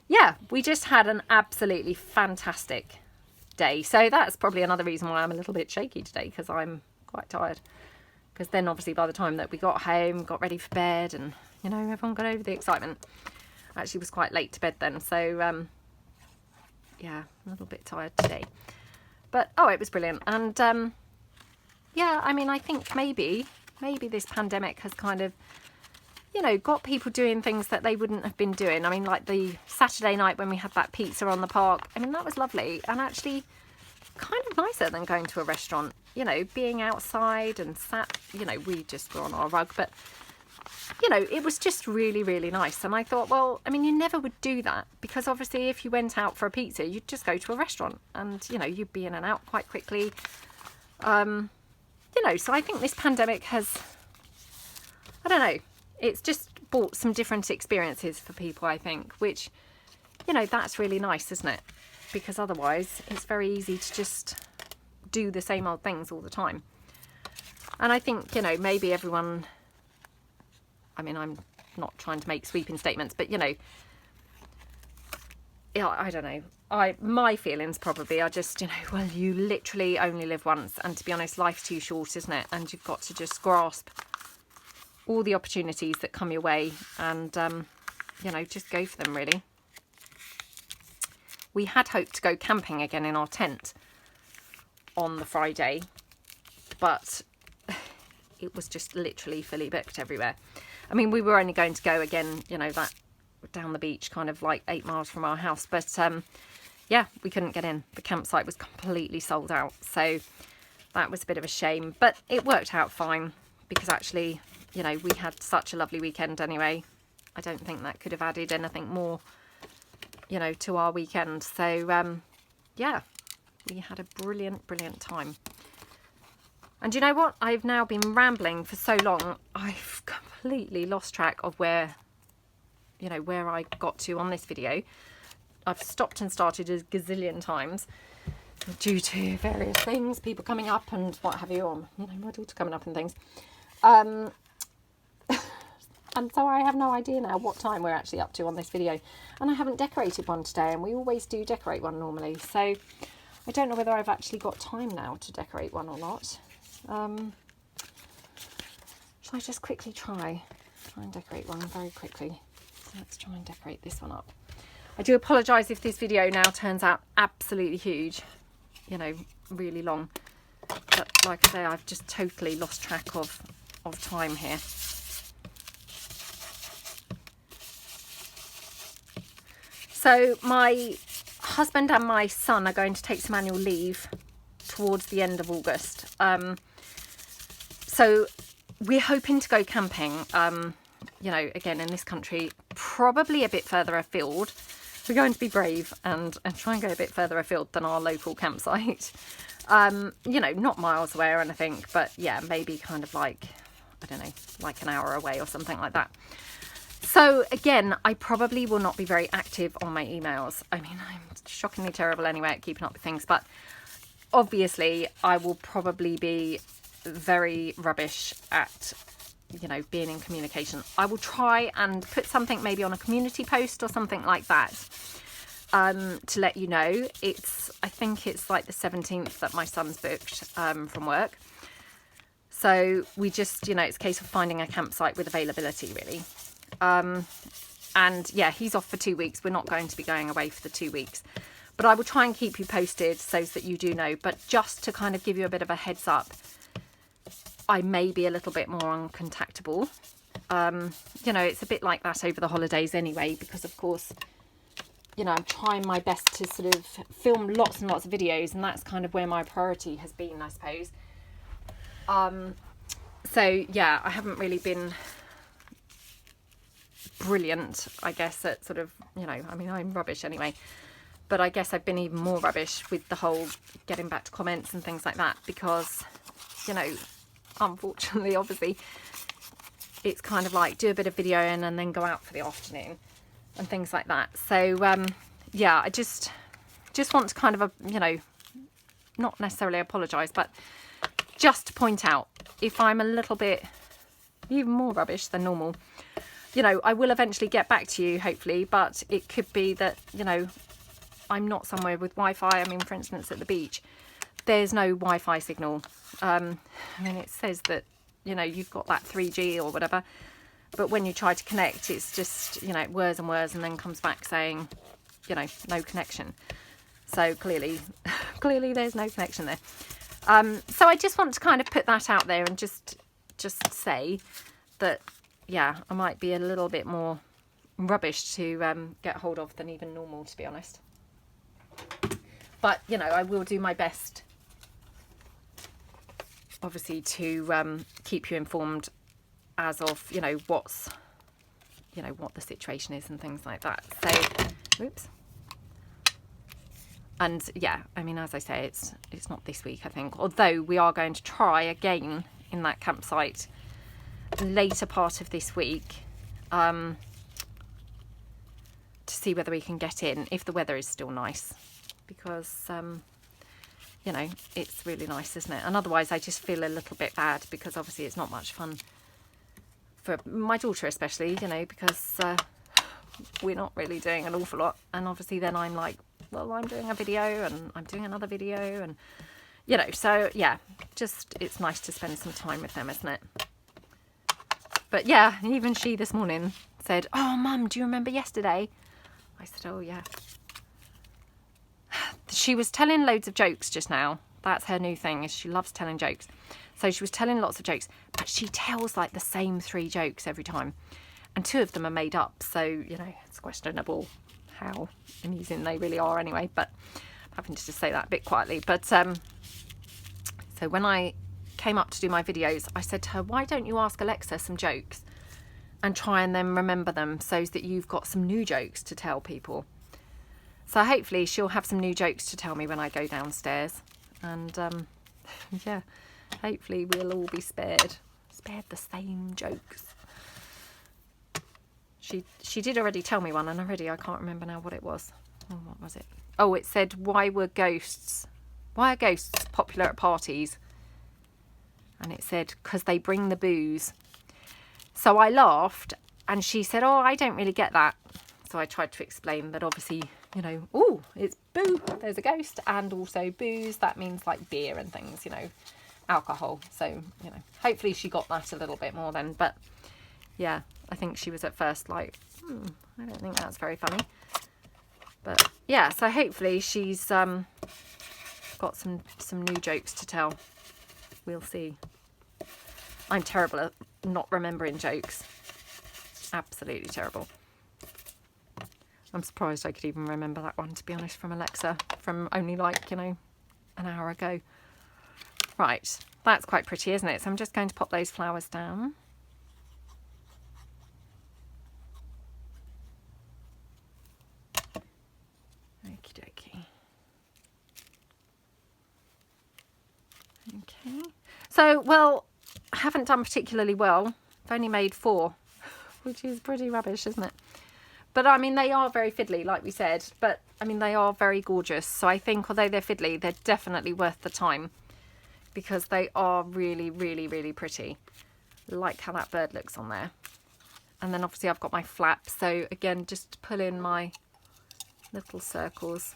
Speaker 1: yeah, we just had an absolutely fantastic day. So that's probably another reason why I'm a little bit shaky today, because I'm quite tired. Because then obviously by the time that we got home, got ready for bed, and you know, everyone got over the excitement. Actually was quite late to bed then, so yeah, a little bit tired today. But oh, it was brilliant. And yeah, I mean, I think maybe this pandemic has kind of, you know, got people doing things that they wouldn't have been doing. I mean, like the Saturday night when we had that pizza on the park, I mean, that was lovely, and actually kind of nicer than going to a restaurant, you know, being outside and sat, you know, we just were on our rug, but you know, it was just really, really nice. And I thought, well, I mean, you never would do that, because obviously if you went out for a pizza, you'd just go to a restaurant and, you know, you'd be in and out quite quickly. You know, so I think this pandemic has, I don't know, it's just brought some different experiences for people, I think, which, you know, that's really nice, isn't it? Because otherwise it's very easy to just do the same old things all the time. And I think, you know, maybe everyone, I mean, I'm not trying to make sweeping statements, but, you know, yeah, I don't know. My feelings probably are just, you know, well, you literally only live once. And to be honest, life's too short, isn't it? And you've got to just grasp all the opportunities that come your way and, you know, just go for them, really. We had hoped to go camping again in our tent on the Friday, but it was just literally fully booked everywhere. I mean, we were only going to go again, you know, that down the beach, kind of like 8 miles from our house. But yeah, we couldn't get in. The campsite was completely sold out. So that was a bit of a shame. But it worked out fine, because actually, you know, we had such a lovely weekend anyway. I don't think that could have added anything more, you know, to our weekend. So yeah, we had a brilliant, brilliant time. And you know what? I've now been rambling for so long, I've completely lost track of where, you know, where I got to on this video. I've stopped and started a gazillion times due to various things, people coming up and what have you, or, you know, my daughter coming up and things. And so I have no idea now what time we're actually up to on this video. And I haven't decorated one today, and we always do decorate one normally. So I don't know whether I've actually got time now to decorate one or not. Shall I just quickly try and decorate one very quickly? So let's try and decorate this one up. I do apologise if this video now turns out absolutely huge, you know, really long. But like I say, I've just totally lost track of time here. So my husband and my son are going to take some annual leave towards the end of August. So we're hoping to go camping, you know, again in this country, probably a bit further afield. We're going to be brave and try and go a bit further afield than our local campsite. You know, not miles away or anything, but yeah, maybe kind of like, I don't know, like an hour away or something like that. So again, I probably will not be very active on my emails. I mean, I'm shockingly terrible anyway at keeping up with things, but obviously I will probably be very rubbish at, you know, being in communication. I will try and put something maybe on a community post or something like that, to let you know. I think it's like the 17th that my son's booked from work. So we just, you know, it's a case of finding a campsite with availability, really. And yeah, he's off for 2 weeks. We're not going to be going away for the 2 weeks, but I will try and keep you posted so that you do know. But just to kind of give you a bit of a heads up, I may be a little bit more uncontactable. You know, it's a bit like that over the holidays anyway, because of course, you know, I'm trying my best to sort of film lots and lots of videos, and that's kind of where my priority has been, I suppose. So yeah, I haven't really been brilliant, I guess, at sort of, you know, I mean, I'm rubbish anyway, but I guess I've been even more rubbish with the whole getting back to comments and things like that, because, you know, unfortunately, obviously, it's kind of like do a bit of videoing and then go out for the afternoon and things like that. So yeah, I just want to kind of, you know, not necessarily apologise, but just to point out, if I'm a little bit even more rubbish than normal, you know, I will eventually get back to you, hopefully, but it could be that, you know, I'm not somewhere with Wi-Fi. I mean, for instance, at the beach, there's no Wi-Fi signal. I mean, it says that, you know, you've got that 3G or whatever, but when you try to connect, it's just, you know, it whirs and whirs and then comes back saying, you know, no connection. So clearly there's no connection there. So I just want to kind of put that out there and just say that, yeah, I might be a little bit more rubbish to get hold of than even normal, to be honest. But, you know, I will do my best, obviously, to keep you informed as of, you know, what the situation is and things like that. So, oops. And yeah, I mean, as I say, it's not this week, I think, although we are going to try again in that campsite later part of this week, to see whether we can get in if the weather is still nice, because you know, it's really nice, isn't it? And otherwise I just feel a little bit bad, because obviously it's not much fun for my daughter especially, you know, because we're not really doing an awful lot, and obviously then I'm like, well, I'm doing a video and I'm doing another video, and you know, so yeah, just it's nice to spend some time with them, isn't it? But yeah, even she this morning said, oh Mum, do you remember yesterday? I said, oh yeah. She was telling loads of jokes just now. That's her new thing, is she loves telling jokes. So she was telling lots of jokes, but she tells like the same 3 jokes every time, and 2 of them are made up, so you know, it's questionable how amusing they really are anyway, but I'm having to just say that a bit quietly. But so when I came up to do my videos, I said to her, why don't you ask Alexa some jokes and try and then remember them, so that you've got some new jokes to tell people. So hopefully she'll have some new jokes to tell me when I go downstairs, and yeah, hopefully we'll all be spared the same jokes. She did already tell me one, and I can't remember now what it was. Oh, what was it? Oh, it said, why are ghosts popular at parties? And it said, because they bring the booze. So I laughed, and she said, oh, I don't really get that. So I tried to explain that obviously, you know, oh, it's boo, there's a ghost, and also booze, that means like beer and things, you know, alcohol. So, you know, hopefully she got that a little bit more then. But yeah, I think she was at first like, I don't think that's very funny. But yeah, so hopefully she's got some new jokes to tell. We'll see. I'm terrible at not remembering jokes. Absolutely terrible. I'm surprised I could even remember that one, to be honest, from Alexa, from only like, you know, an hour ago. Right, that's quite pretty, isn't it? So I'm just going to pop those flowers down. Okie dokie. Okay. So, well, I haven't done particularly well. I've only made 4, which is pretty rubbish, isn't it? But I mean, they are very fiddly, like we said, but I mean, they are very gorgeous. So I think although they're fiddly, they're definitely worth the time, because they are really, really, really pretty. I like how that bird looks on there. And then obviously I've got my flap. So again, just pull in my little circles.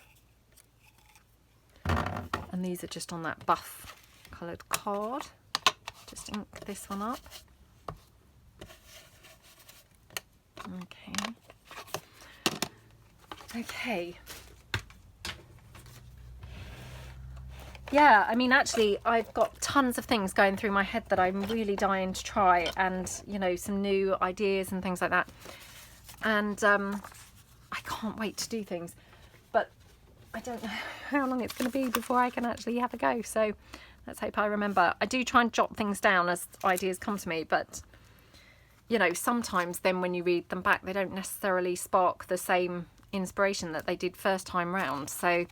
Speaker 1: And these are just on that buff coloured card. Just ink this one up. Okay. Okay. Yeah, I mean, actually, I've got tons of things going through my head that I'm really dying to try, and, you know, some new ideas and things like that. And I can't wait to do things. But I don't know how long it's going to be before I can actually have a go. So let's hope I remember. I do try and jot things down as ideas come to me, but, you know, sometimes then when you read them back, they don't necessarily spark the same inspiration that they did first time round. So,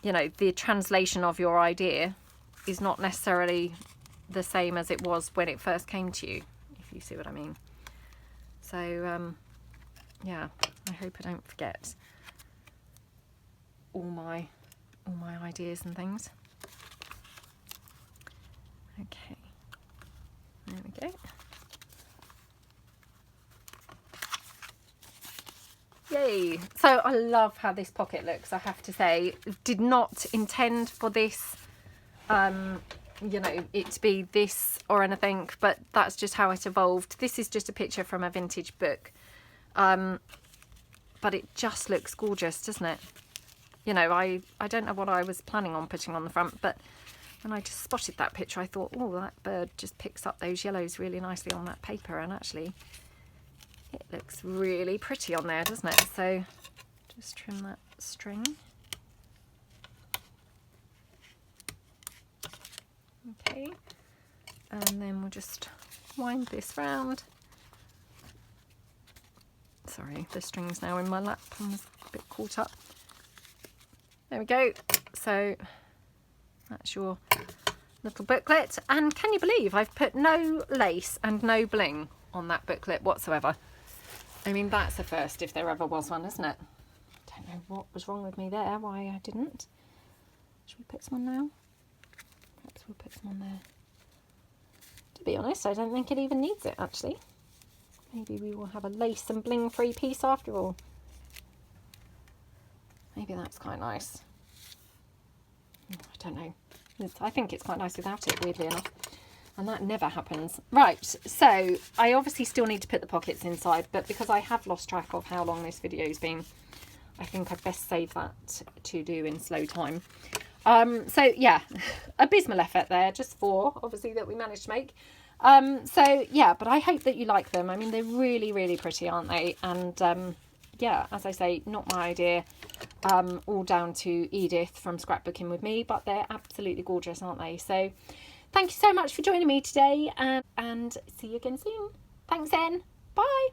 Speaker 1: you know, the translation of your idea is not necessarily the same as it was when it first came to you, if you see what I mean. So yeah, I hope I don't forget all my ideas and things. Okay, there we go. Yay. So I love how this pocket looks, I have to say. Did not intend for this, you know, it to be this or anything, but that's just how it evolved. This is just a picture from a vintage book. But it just looks gorgeous, doesn't it? You know, I don't know what I was planning on putting on the front, but when I just spotted that picture, I thought, oh, that bird just picks up those yellows really nicely on that paper, and actually it looks really pretty on there, doesn't it? So just trim that string. Okay, and then we'll just wind this round. Sorry, the string's now in my lap. I'm a bit caught up. There we go. So that's your little booklet. And can you believe I've put no lace and no bling on that booklet whatsoever? I mean, that's a first if there ever was one, isn't it? Don't know what was wrong with me there, why I didn't. Should we put some on now? Perhaps we'll put some on there. To be honest, I don't think it even needs it, actually. Maybe we will have a lace and bling free piece after all. Maybe that's quite nice. I don't know. I think it's quite nice without it, weirdly enough. And that never happens. Right, so I obviously still need to put the pockets inside, but because I have lost track of how long this video's been, I think I'd best save that to do in slow time. So yeah, abysmal effort there, just 4, obviously, that we managed to make. So yeah, but I hope that you like them. I mean, they're really, really pretty, aren't they? And yeah, as I say, not my idea. All down to Edith from Scrapbooking with me, but they're absolutely gorgeous, aren't they? So thank you so much for joining me today, and see you again soon. Thanks then. Bye.